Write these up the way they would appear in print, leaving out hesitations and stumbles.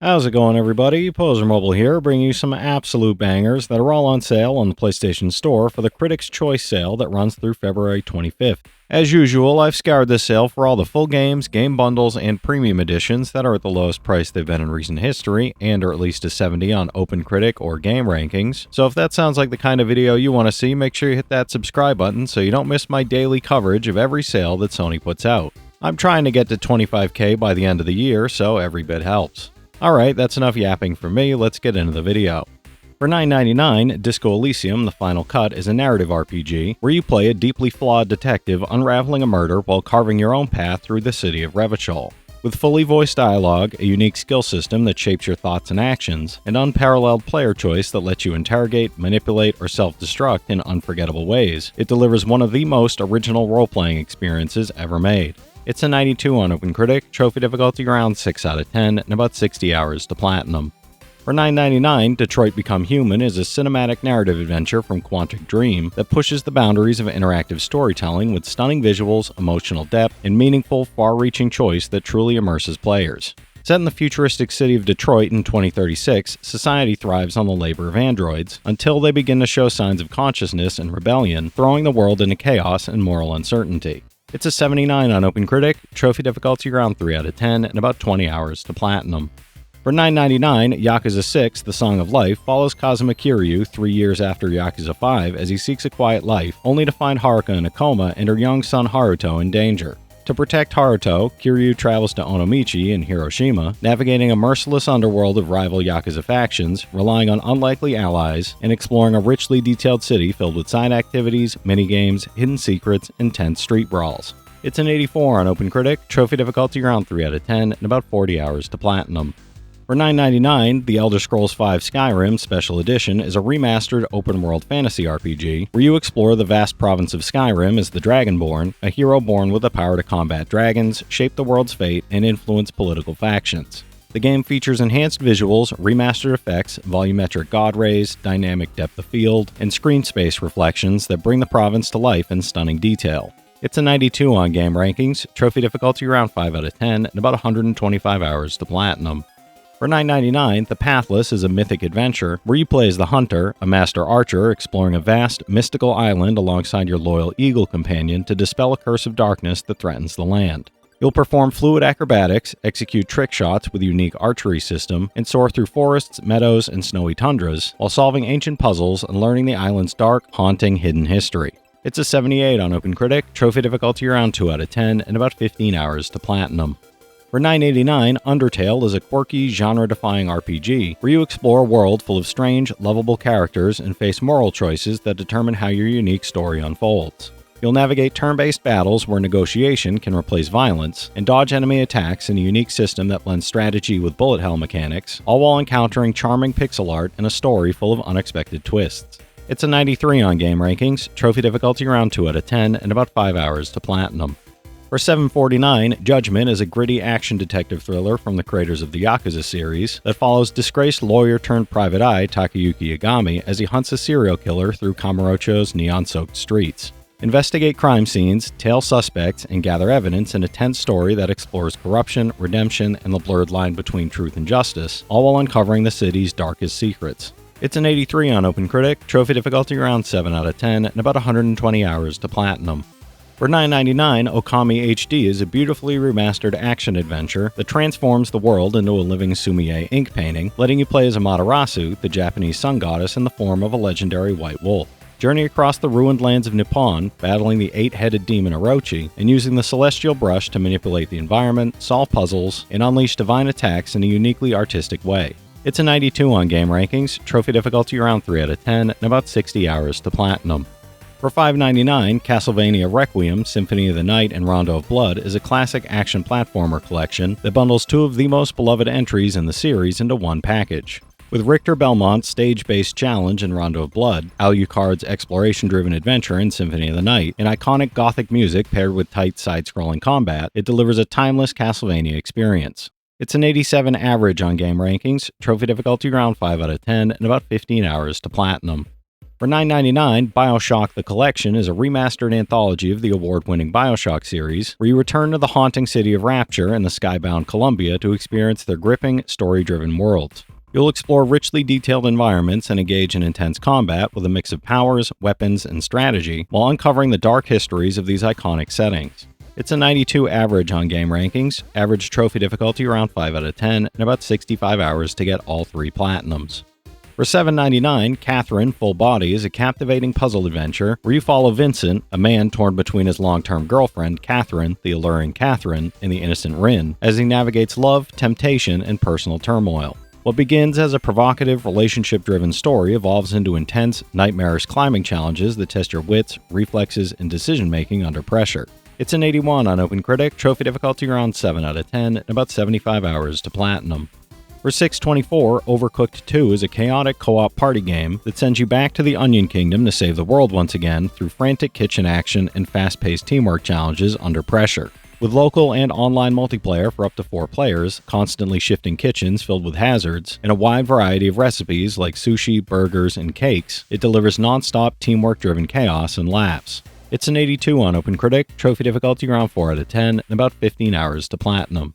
How's it going, everybody? Pozermobil here, bringing you some absolute bangers that are all on sale on the PlayStation Store for the Critics' Choice sale that runs through February 25th. As usual, I've scoured this sale for all the full games, game bundles, and premium editions that are at the lowest price they've been in recent history, and are at least a 70 on OpenCritic or Game Rankings. So if that sounds like the kind of video you want to see, make sure you hit that subscribe button so you don't miss my daily coverage of every sale that Sony puts out. I'm trying to get to 25k by the end of the year, so every bit helps. Alright, that's enough yapping for me, let's get into the video. For $9.99, Disco Elysium: The Final Cut is a narrative RPG where you play a deeply flawed detective unraveling a murder while carving your own path through the city of Revachol. With fully voiced dialogue, a unique skill system that shapes your thoughts and actions, and unparalleled player choice that lets you interrogate, manipulate, or self-destruct in unforgettable ways, it delivers one of the most original role-playing experiences ever made. It's a 92 on OpenCritic, trophy difficulty around 6 out of 10, and about 60 hours to platinum. For $9.99, Detroit Become Human is a cinematic narrative adventure from Quantic Dream that pushes the boundaries of interactive storytelling with stunning visuals, emotional depth, and meaningful, far-reaching choice that truly immerses players. Set in the futuristic city of Detroit in 2036, society thrives on the labor of androids, until they begin to show signs of consciousness and rebellion, throwing the world into chaos and moral uncertainty. It's a 79 on OpenCritic, trophy difficulty around 3 out of 10, and about 20 hours to platinum. For $9.99, Yakuza 6: The Song of Life follows Kazuma Kiryu 3 years after Yakuza 5 as he seeks a quiet life, only to find Haruka in a coma and her young son Haruto in danger. To protect Haruto, Kiryu travels to Onomichi in Hiroshima, navigating a merciless underworld of rival Yakuza factions, relying on unlikely allies, and exploring a richly detailed city filled with side activities, minigames, hidden secrets, and tense street brawls. It's an 84 on OpenCritic, trophy difficulty around 3 out of 10, and about 40 hours to platinum. For $9.99, The Elder Scrolls V Skyrim Special Edition is a remastered open-world fantasy RPG where you explore the vast province of Skyrim as the Dragonborn, a hero born with the power to combat dragons, shape the world's fate, and influence political factions. The game features enhanced visuals, remastered effects, volumetric god rays, dynamic depth of field, and screen space reflections that bring the province to life in stunning detail. It's a 92 on Game Rankings, trophy difficulty around 5 out of 10, and about 125 hours to platinum. For $9.99, The Pathless is a mythic adventure where you play as the Hunter, a master archer exploring a vast, mystical island alongside your loyal eagle companion to dispel a curse of darkness that threatens the land. You'll perform fluid acrobatics, execute trick shots with a unique archery system, and soar through forests, meadows, and snowy tundras, while solving ancient puzzles and learning the island's dark, haunting, hidden history. It's a 78 on OpenCritic, trophy difficulty around 2 out of 10, and about 15 hours to platinum. For $9.89, Undertale is a quirky, genre-defying RPG where you explore a world full of strange, lovable characters and face moral choices that determine how your unique story unfolds. You'll navigate turn-based battles where negotiation can replace violence, and dodge enemy attacks in a unique system that blends strategy with bullet hell mechanics, all while encountering charming pixel art and a story full of unexpected twists. It's a 93 on Game Rankings, trophy difficulty around 2 out of 10, and about 5 hours to platinum. For $7.49, Judgment is a gritty action detective thriller from the creators of the Yakuza series that follows disgraced lawyer-turned-private eye Takayuki Yagami as he hunts a serial killer through Kamurocho's neon-soaked streets. Investigate crime scenes, tail suspects, and gather evidence in a tense story that explores corruption, redemption, and the blurred line between truth and justice, all while uncovering the city's darkest secrets. It's an 83 on OpenCritic, trophy difficulty around 7 out of 10, and about 120 hours to platinum. For $9.99, Okami HD is a beautifully remastered action-adventure that transforms the world into a living Sumie ink painting, letting you play as Amaterasu, the Japanese sun goddess in the form of a legendary white wolf. Journey across the ruined lands of Nippon, battling the 8-headed demon Orochi, and using the celestial brush to manipulate the environment, solve puzzles, and unleash divine attacks in a uniquely artistic way. It's a 92 on Game Rankings, trophy difficulty around 3 out of 10, and about 60 hours to platinum. For $5.99, Castlevania Requiem, Symphony of the Night, and Rondo of Blood is a classic action platformer collection that bundles two of the most beloved entries in the series into one package. With Richter Belmont's stage-based challenge in Rondo of Blood, Alucard's exploration-driven adventure in Symphony of the Night, and iconic gothic music paired with tight side-scrolling combat, it delivers a timeless Castlevania experience. It's an 87 average on Game Rankings, trophy difficulty around 5 out of 10, and about 15 hours to platinum. For $9.99, BioShock The Collection is a remastered anthology of the award-winning BioShock series, where you return to the haunting city of Rapture in the skybound Columbia to experience their gripping, story-driven worlds. You'll explore richly detailed environments and engage in intense combat with a mix of powers, weapons, and strategy, while uncovering the dark histories of these iconic settings. It's a 92 average on game rankings, average trophy difficulty around 5 out of 10, and about 65 hours to get all 3 platinums. For $7.99, Catherine Full Body is a captivating puzzle adventure where you follow Vincent, a man torn between his long-term girlfriend, Catherine, the alluring Catherine, and the innocent Rin, as he navigates love, temptation, and personal turmoil. What begins as a provocative, relationship-driven story evolves into intense, nightmarish climbing challenges that test your wits, reflexes, and decision-making under pressure. It's an 81 on OpenCritic, trophy difficulty around 7 out of 10, and about 75 hours to platinum. For $6.24, Overcooked 2 is a chaotic co-op party game that sends you back to the Onion Kingdom to save the world once again through frantic kitchen action and fast-paced teamwork challenges under pressure. With local and online multiplayer for up to 4 players, constantly shifting kitchens filled with hazards, and a wide variety of recipes like sushi, burgers, and cakes, it delivers non-stop teamwork-driven chaos and laughs. It's an 82 on OpenCritic, trophy difficulty around 4 out of 10, and about 15 hours to platinum.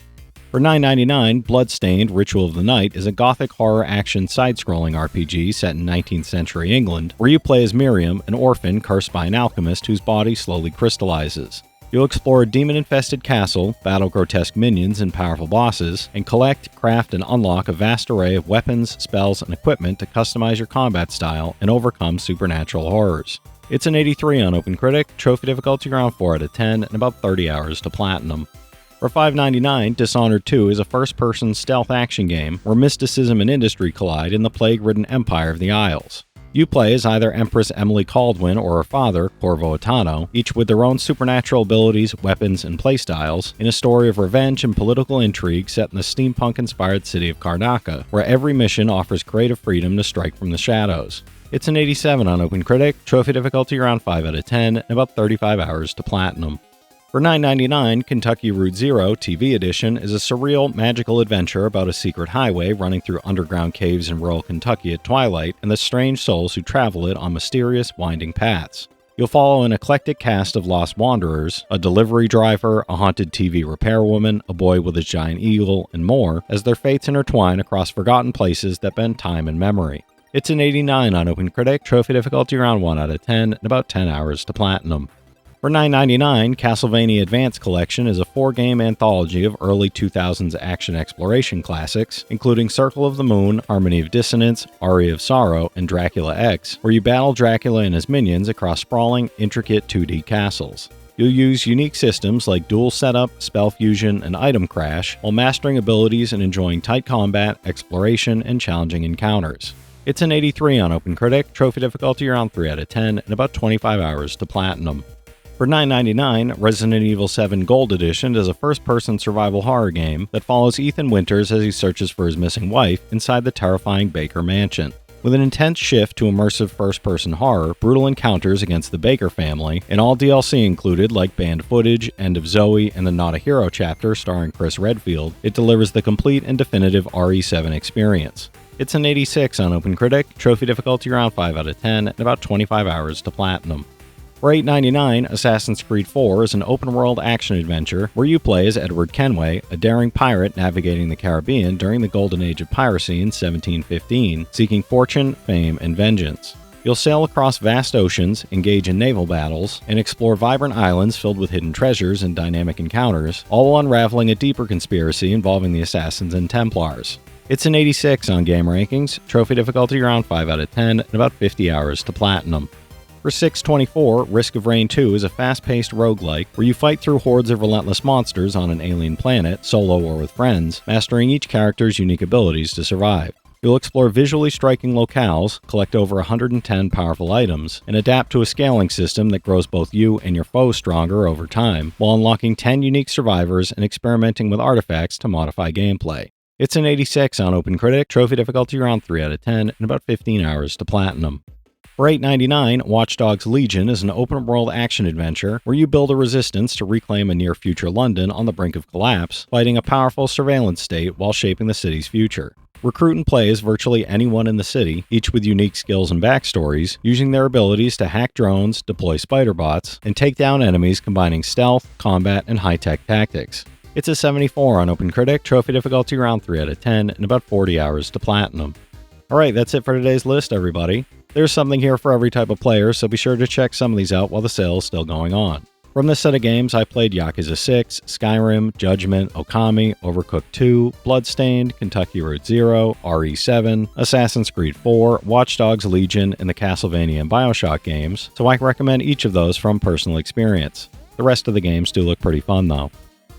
For $9.99, Bloodstained Ritual of the Night is a gothic horror action side-scrolling RPG set in 19th century England, where you play as Miriam, an orphan cursed by an alchemist whose body slowly crystallizes. You'll explore a demon-infested castle, battle grotesque minions and powerful bosses, and collect, craft, and unlock a vast array of weapons, spells, and equipment to customize your combat style and overcome supernatural horrors. It's an 83 on OpenCritic, trophy difficulty around 4 out of 10, and about 30 hours to platinum. For $5.99, Dishonored 2 is a first-person stealth action game where mysticism and industry collide in the plague-ridden Empire of the Isles. You play as either Empress Emily Caldwin or her father, Corvo Attano, each with their own supernatural abilities, weapons, and playstyles, in a story of revenge and political intrigue set in the steampunk-inspired city of Karnaca, where every mission offers creative freedom to strike from the shadows. It's an 87 on OpenCritic, trophy difficulty around 5 out of 10, and about 35 hours to platinum. For $9.99, Kentucky Route Zero TV Edition is a surreal, magical adventure about a secret highway running through underground caves in rural Kentucky at twilight and the strange souls who travel it on mysterious, winding paths. You'll follow an eclectic cast of lost wanderers, a delivery driver, a haunted TV repairwoman, a boy with a giant eagle, and more, as their fates intertwine across forgotten places that bend time and memory. It's an 89 on OpenCritic, trophy difficulty around 1 out of 10, and about 10 hours to platinum. For $9.99, Castlevania Advance Collection is a 4-game anthology of early 2000s action exploration classics, including Circle of the Moon, Harmony of Dissonance, Aria of Sorrow, and Dracula X, where you battle Dracula and his minions across sprawling, intricate 2D castles. You'll use unique systems like dual setup, spell fusion, and item crash, while mastering abilities and enjoying tight combat, exploration, and challenging encounters. It's an 83 on OpenCritic, trophy difficulty around 3 out of 10, and about 25 hours to platinum. For $9.99, Resident Evil 7 Gold Edition is a first-person survival horror game that follows Ethan Winters as he searches for his missing wife inside the terrifying Baker Mansion. With an intense shift to immersive first-person horror, brutal encounters against the Baker family, and all DLC included like banned footage, End of Zoe, and the Not a Hero chapter starring Chris Redfield, it delivers the complete and definitive RE7 experience. It's an 86 on OpenCritic, trophy difficulty around 5 out of 10, and about 25 hours to platinum. For $8.99, Assassin's Creed 4 is an open-world action-adventure where you play as Edward Kenway, a daring pirate navigating the Caribbean during the golden age of piracy in 1715, seeking fortune, fame, and vengeance. You'll sail across vast oceans, engage in naval battles, and explore vibrant islands filled with hidden treasures and dynamic encounters, all while unraveling a deeper conspiracy involving the Assassins and Templars. It's an 86 on game rankings, trophy difficulty around 5 out of 10, and about 50 hours to platinum. For $6.24, Risk of Rain 2 is a fast-paced roguelike where you fight through hordes of relentless monsters on an alien planet, solo or with friends, mastering each character's unique abilities to survive. You'll explore visually striking locales, collect over 110 powerful items, and adapt to a scaling system that grows both you and your foes stronger over time, while unlocking 10 unique survivors and experimenting with artifacts to modify gameplay. It's an 86 on OpenCritic, trophy difficulty around 3 out of 10, and about 15 hours to platinum. For $8.99, Watch Dogs Legion is an open-world action-adventure where you build a resistance to reclaim a near-future London on the brink of collapse, fighting a powerful surveillance state while shaping the city's future. Recruit and play as virtually anyone in the city, each with unique skills and backstories, using their abilities to hack drones, deploy spider bots, and take down enemies combining stealth, combat, and high-tech tactics. It's a 74 on OpenCritic, trophy difficulty around 3 out of 10, and about 40 hours to platinum. Alright, that's it for today's list, everybody. There's something here for every type of player, so be sure to check some of these out while the sale is still going on. From this set of games, I played Yakuza 6, Skyrim, Judgment, Okami, Overcooked 2, Bloodstained, Kentucky Route Zero, RE7, Assassin's Creed 4, Watch Dogs Legion, and the Castlevania and BioShock games, so I recommend each of those from personal experience. The rest of the games do look pretty fun though.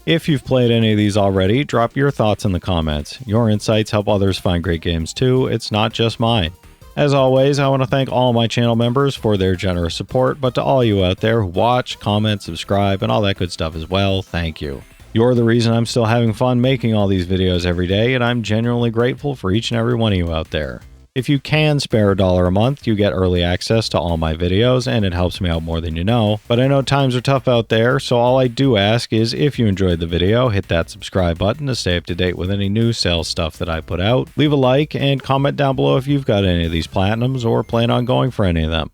If you've played any of these already, drop your thoughts in the comments. Your insights help others find great games too, it's not just mine. As always, I want to thank all my channel members for their generous support, but to all you out there who watch, comment, subscribe, and all that good stuff as well, thank you. You're the reason I'm still having fun making all these videos every day, and I'm genuinely grateful for each and every one of you out there. If you can spare $1 a month, you get early access to all my videos, and it helps me out more than you know. But I know times are tough out there, so all I do ask is if you enjoyed the video, hit that subscribe button to stay up to date with any new sales stuff that I put out. Leave a like and comment down below if you've got any of these platinums or plan on going for any of them.